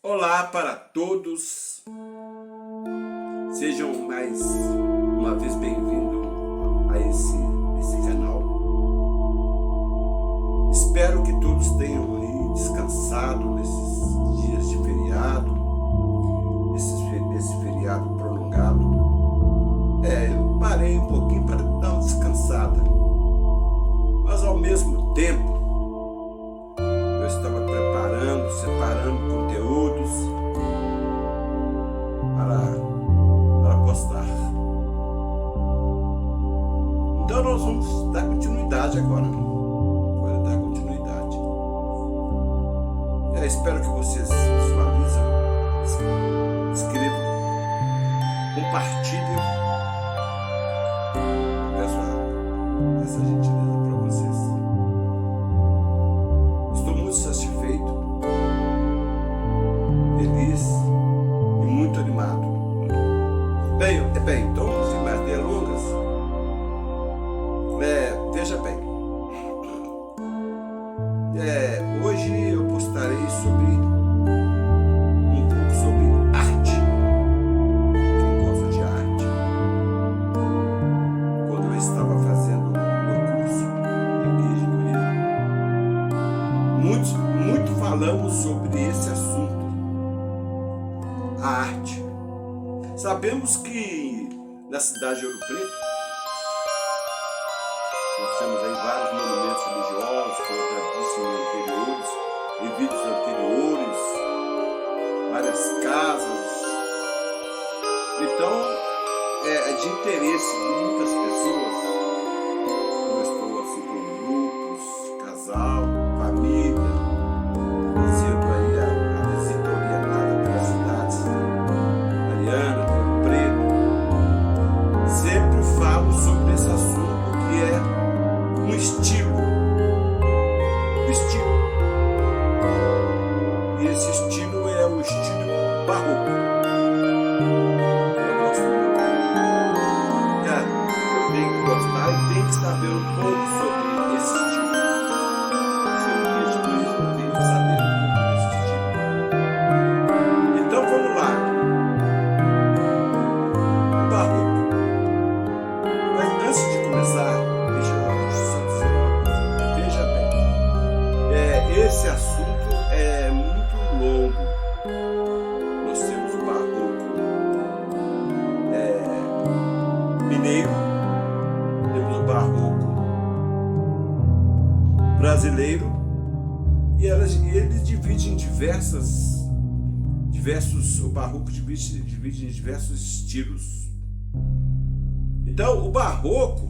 Olá para todos, sejam mais uma vez bem-vindos a esse canal. Espero que todos tenham aí descansado nesses dias de feriado, esse feriado prolongado. Eu parei um pouquinho para dar uma descansada, mas ao mesmo tempo eu estava separando conteúdos para postar. Então nós vamos dar continuidade agora. Espero que vocês visualizem, inscrevam, compartilhem. Peço essa gentileza para vocês. Estou muito satisfeito, feliz e muito animado. Bem, então, sem mais delongas, veja bem. Hoje eu postarei um pouco sobre arte. Quem gosta de arte? Quando eu estava fazendo meu curso de guia de turismo, muito falamos sobre esse assunto, a arte. Sabemos que na cidade de Ouro Preto nós temos aí vários monumentos religiosos, como eu já disse em vídeos anteriores, várias casas. Então, é de interesse de muitas pessoas. Eu estou assim com grupos, casal, família, fazendo aí a visita orientada pelas cidades, Mariana, Ouro Preto. Sempre falo sobre esse assunto que é um estilo. E esse estilo é o estilo barroco. Eu gosto muito. Eu tenho que gostar e tenho que saber um pouco sobre esse estilo. Se eu guia de turismo, eu tenho que saber um pouco desse estilo. Então vamos lá. O barroco. Mas antes de começar, deixa eu só dizer uma coisa. Veja bem. Esse assunto é muito longo. Nós temos o barroco mineiro, temos o barroco brasileiro e ele divide em o barroco divide em diversos estilos. Então o barroco,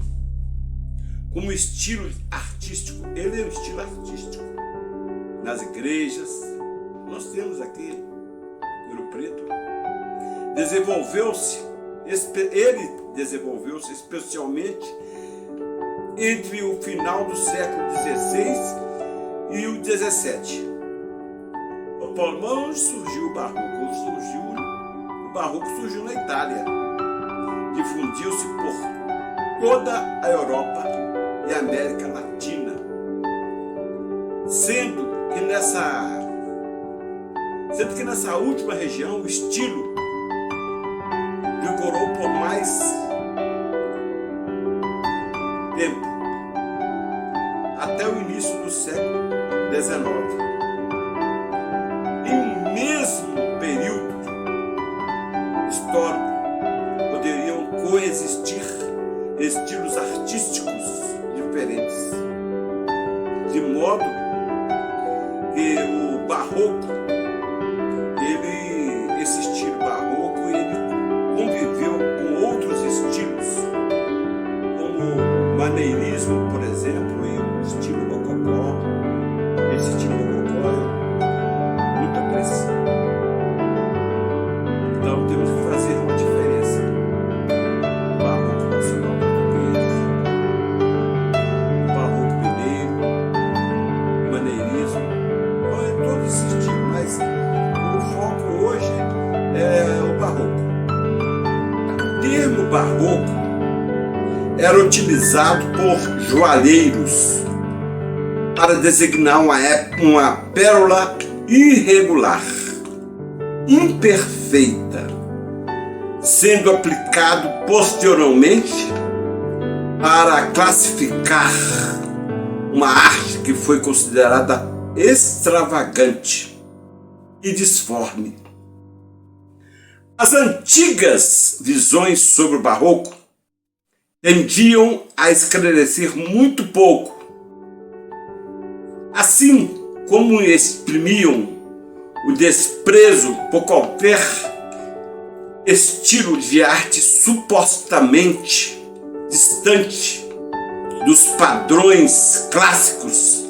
como estilo artístico, ele é um estilo artístico. Nas igrejas, nós temos aqui em Ouro Preto, ele desenvolveu-se especialmente entre o final do século XVI e o XVII. Onde surgiu o barroco? O barroco surgiu na Itália, difundiu-se por toda a Europa e a América Latina, sendo que nessa última região o estilo vigorou por mais tempo, até o início do século XIX. Em um mesmo período histórico poderiam coexistir estilos artísticos diferentes, de modo que o barroco, esse estilo barroco, ele conviveu com outros estilos, como o maneirismo, por exemplo, e o estilo rococó. Esse estilo rococó é muito apreciado. Então temos que fazer uma diferença. O barroco nacional português, o barroco mineiro, o maneirismo. Todo esse estilo, mas o foco hoje é o barroco. O termo barroco era utilizado por joalheiros para designar uma pérola irregular, imperfeita, sendo aplicado posteriormente para classificar uma arte que foi considerada extravagante e disforme. As antigas visões sobre o barroco tendiam a esclarecer muito pouco, assim como exprimiam o desprezo por qualquer estilo de arte supostamente distante dos padrões clássicos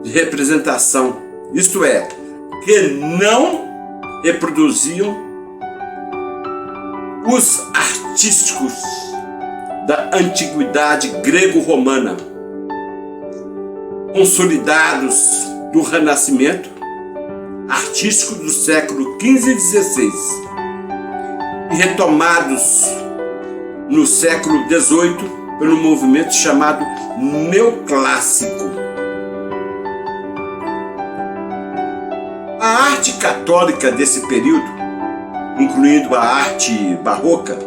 de representação, isto é, que não reproduziam os artísticos da antiguidade grego-romana, consolidados do Renascimento artístico do século XV e XVI e retomados no século XVIII pelo movimento chamado neoclássico. A arte católica desse período, incluindo a arte barroca,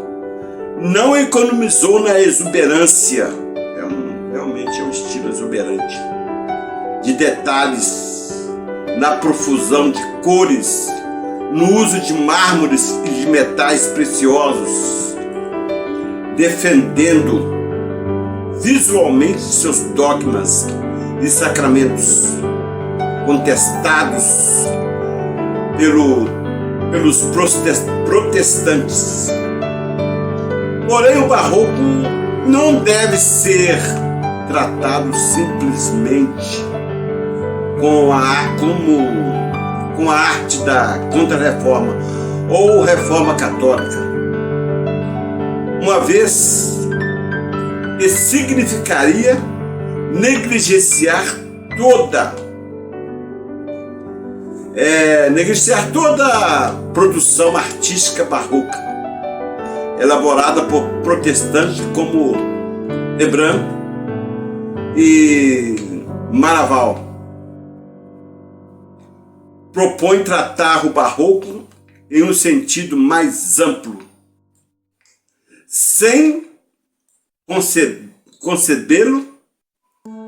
não economizou na exuberância, realmente é um estilo exuberante, de detalhes, na profusão de cores, no uso de mármores e de metais preciosos, defendendo visualmente seus dogmas e sacramentos, contestados pelos protestantes. Porém, o barroco não deve ser tratado simplesmente com a arte da Contra-Reforma ou Reforma Católica, uma vez que significaria negligenciar toda a produção artística barroca, elaborada por protestantes como Rembrandt e Maraval. Propõe tratar o barroco em um sentido mais amplo, sem concebê-lo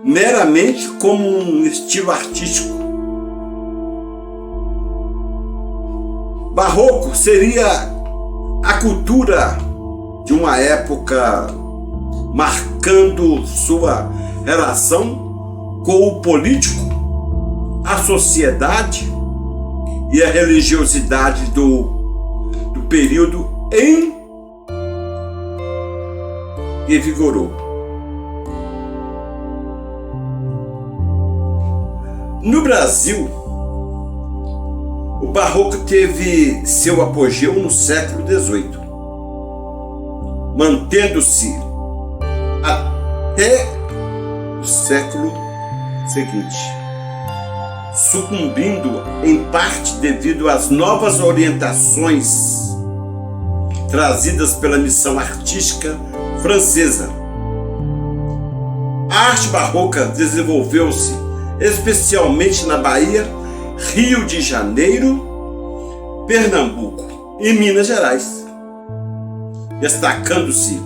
meramente como um estilo artístico. Barroco seria a cultura de uma época, marcando sua relação com o político, a sociedade e a religiosidade do período em que vigorou. No Brasil, o barroco teve seu apogeu no século XVIII, mantendo-se até o século seguinte, sucumbindo em parte devido às novas orientações trazidas pela missão artística francesa. A arte barroca desenvolveu-se especialmente na Bahia, Rio de Janeiro, Pernambuco e Minas Gerais, destacando-se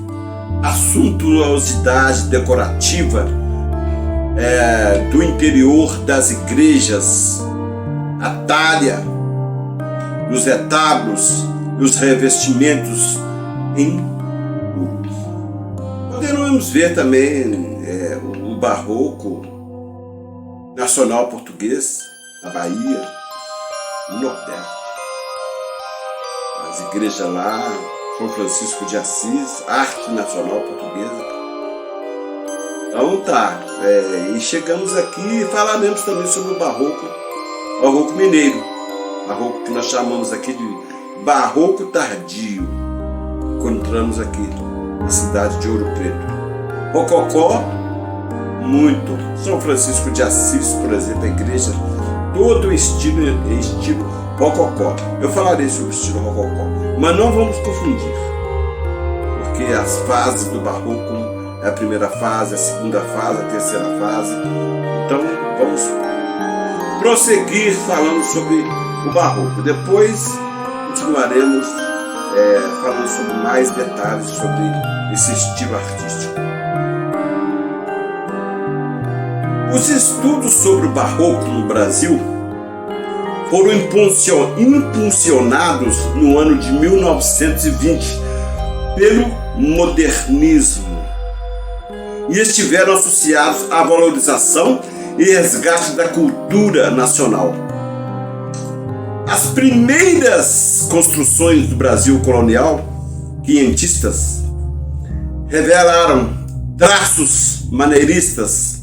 a suntuosidade decorativa do interior das igrejas, a talha dos retábulos e os revestimentos em ouro. Podemos ver também o barroco nacional português na Bahia, no Nordeste. As igrejas lá, São Francisco de Assis, arte nacional portuguesa. Então tá, e chegamos aqui e falaremos também sobre o barroco mineiro, barroco que nós chamamos aqui de barroco tardio. Encontramos aqui na cidade de Ouro Preto. Rococó, muito. São Francisco de Assis, por exemplo, a igreja, todo estilo rococó. Eu falarei sobre o estilo rococó, mas não vamos confundir, porque as fases do barroco é a primeira fase, a segunda fase, a terceira fase. Então vamos prosseguir falando sobre o barroco. Depois continuaremos falando sobre mais detalhes sobre esse estilo artístico. Os estudos sobre o barroco no Brasil foram impulsionados no ano de 1920 pelo modernismo e estiveram associados à valorização e resgate da cultura nacional. As primeiras construções do Brasil colonial, quinhentistas, revelaram traços maneiristas.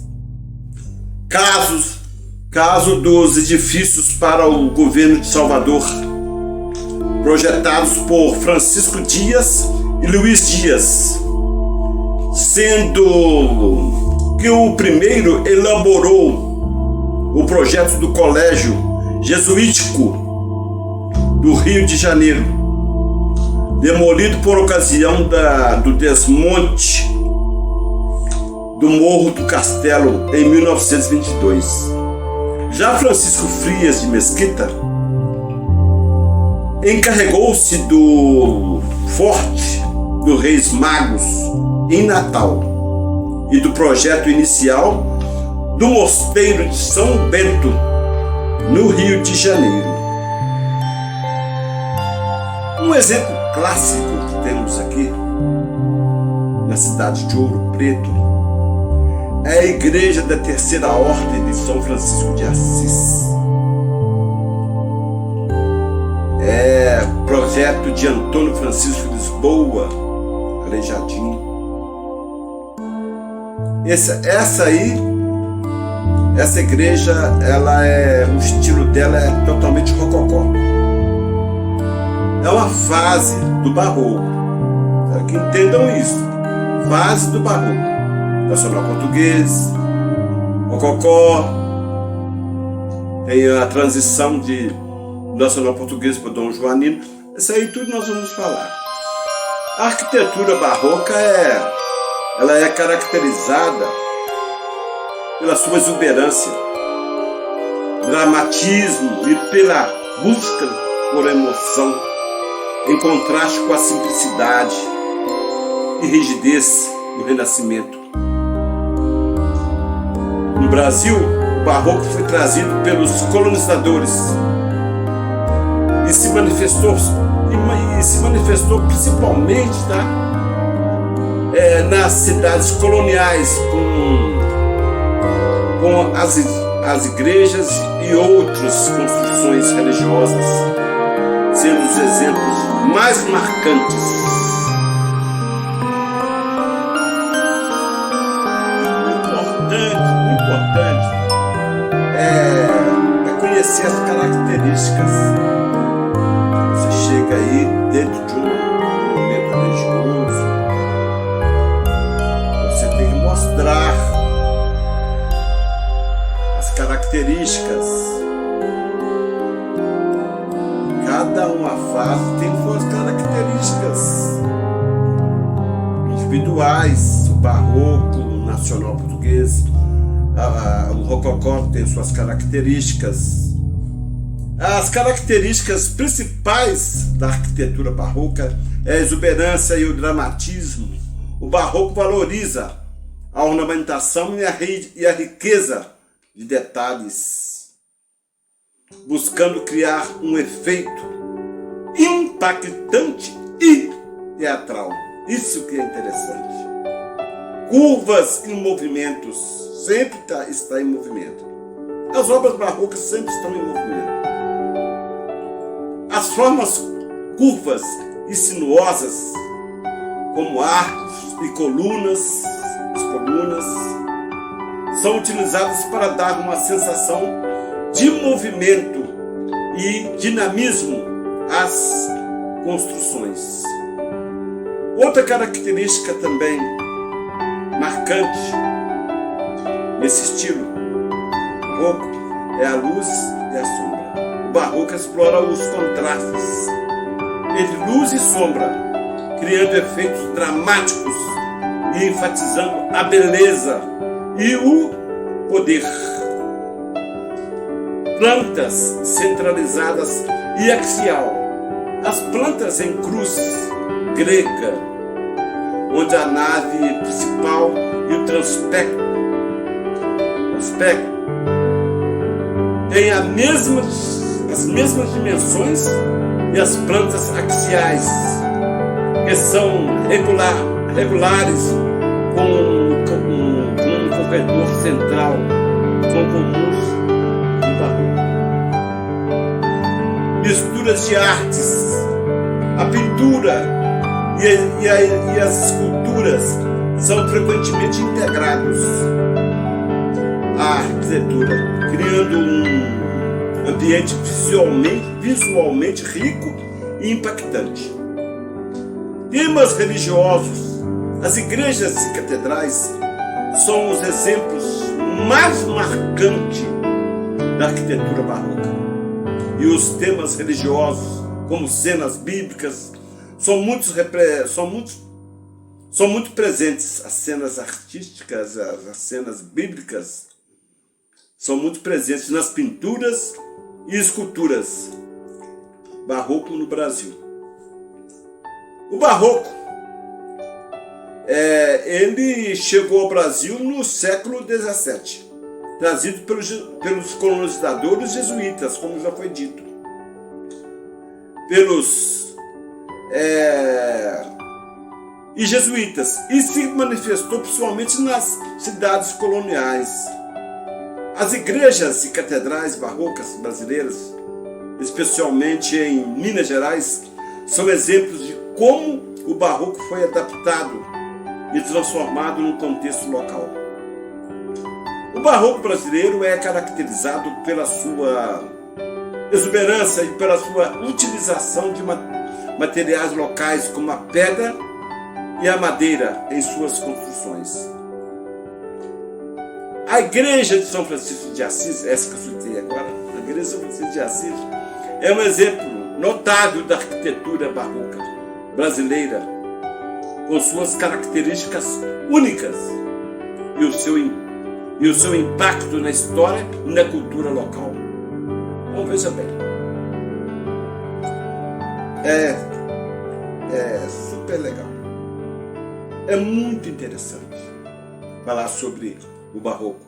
Caso dos edifícios para o governo de Salvador, projetados por Francisco Dias e Luiz Dias, sendo que o primeiro elaborou o projeto do Colégio Jesuítico do Rio de Janeiro, demolido por ocasião do desmonte do Morro do Castelo em 1922. Já Francisco Frias de Mesquita encarregou-se do Forte dos Reis Magos em Natal e do projeto inicial do Mosteiro de São Bento no Rio de Janeiro. Um exemplo clássico que temos aqui na cidade de Ouro Preto é a Igreja da Terceira Ordem de São Francisco de Assis. Projeto de Antônio Francisco Lisboa, Aleijadinho. Essa igreja, o estilo dela é totalmente rococó. É uma fase do barroco. Quero que entendam isso. Fase do barroco. Nacional português, rococó, tem a transição de nacional português para Dom Joanino. Isso aí tudo nós vamos falar. A arquitetura barroca ela é caracterizada pela sua exuberância, dramatismo e pela busca por emoção, em contraste com a simplicidade e rigidez do Renascimento. No Brasil, o barroco foi trazido pelos colonizadores e se manifestou principalmente nas cidades coloniais, com as igrejas e outras construções religiosas, sendo os exemplos mais marcantes. O importante é conhecer as características. Você chega aí dentro de um momento religioso, você tem que mostrar as características. Cada uma fase tem suas características individuais. O barroco, o nacional português, o rococó tem suas características. As características principais da arquitetura barroca é a exuberância e o dramatismo. O barroco valoriza a ornamentação e a riqueza de detalhes, buscando criar um efeito impactante e teatral. Isso que é interessante. Curvas em movimentos, sempre está em movimento. As obras barrocas sempre estão em movimento. As formas curvas e sinuosas, como arcos e colunas, são utilizadas para dar uma sensação de movimento e dinamismo às construções. Outra característica também marcante nesse estilo barroco é a luz e a sombra. O barroco explora os contrastes entre luz e sombra, criando efeitos dramáticos e enfatizando a beleza e o poder. Plantas centralizadas e axial, As plantas em cruz grega, onde a nave principal e o transpecto têm as mesmas dimensões, e as plantas axiais, que são regulares, com um corredor central, são comuns no barroco. Misturas de artes, a pintura e as esculturas são frequentemente integrados à arquitetura, criando um ambiente visualmente rico e impactante. Temas religiosos, as igrejas e catedrais são os exemplos mais marcantes da arquitetura barroca. E os temas religiosos, como cenas bíblicas, são muito presentes. As cenas artísticas, as cenas bíblicas, são muito presentes nas pinturas e esculturas barroco no Brasil. O barroco ele chegou ao Brasil no século XVII, trazido pelos colonizadores jesuítas, como já foi dito, e jesuítas, e se manifestou principalmente nas cidades coloniais. As igrejas e catedrais barrocas brasileiras, especialmente em Minas Gerais, são exemplos de como o barroco foi adaptado e transformado num contexto local. O barroco brasileiro é caracterizado pela sua exuberância e pela sua utilização de materiais locais como a pedra e a madeira em suas construções. A igreja de São Francisco de Assis, essa que eu citei agora, a igreja de São Francisco de Assis, é um exemplo notável da arquitetura barroca brasileira, com suas características únicas e o seu impacto na história e na cultura local. Então veja bem, é super legal, é muito interessante falar sobre o barroco.